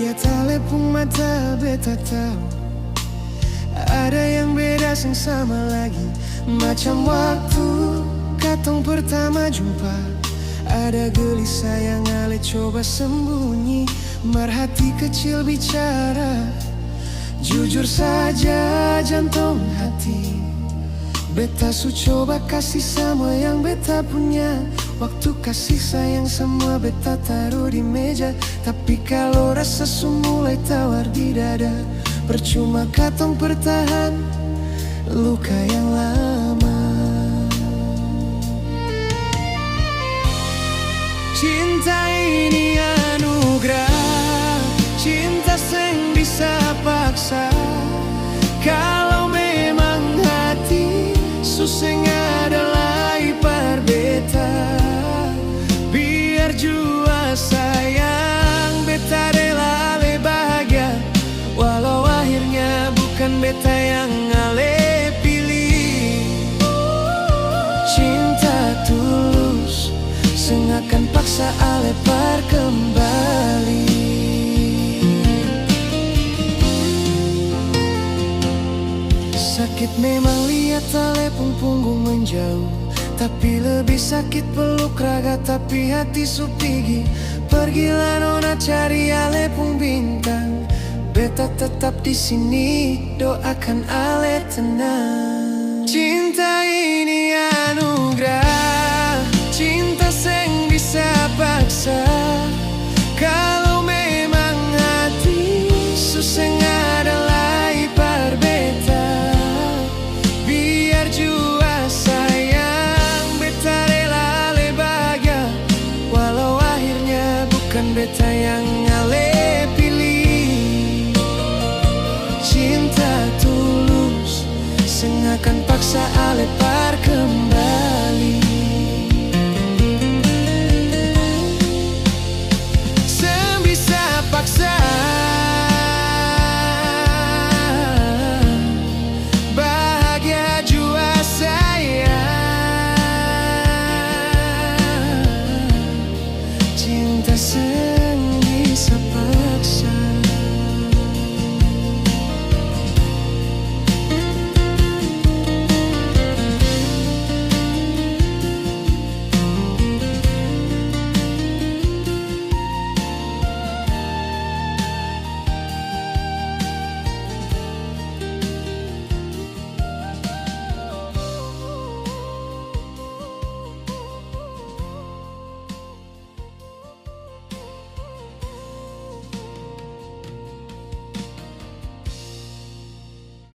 lihat ale pun mata beta tahu ada yang beda sing sama lagi. Macam waktu katong pertama jumpa, ada gelisah yang ale coba sembunyi. Merhati kecil bicara, jujur saja jantung hati. Beta su coba kasih sama yang beta punya. Waktu kasih sayang semua beta taruh di meja. Tapi kalau rasa su mulai tawar di dada, percuma katong bertahan luka yang lama. Cinta ini anugerah, cinta seng bisa paksa. Kalau memang hati suseng adalah ipar beta, biar jua sayang beta rela ale bahagia. Walau akhirnya bukan beta yang ale pilih. Cinta tulus seng akan paksa ale par kembali. Sakit memang lihat ale pun punggung menjauh, tapi lebih sakit peluk raga tapi hati su pigi. Pergilah nona cari ale pun bintang, beta tetap di sini doakan ale tenang. Cinta ini anugerah, cinta seng bisa paksa. Kalau memang hati suseng adalah ipar beta, biar jua sayang beta rela ale bahagia. Walau akhirnya bukan beta yang ale pilih. Cinta tulus seng akan paksa ale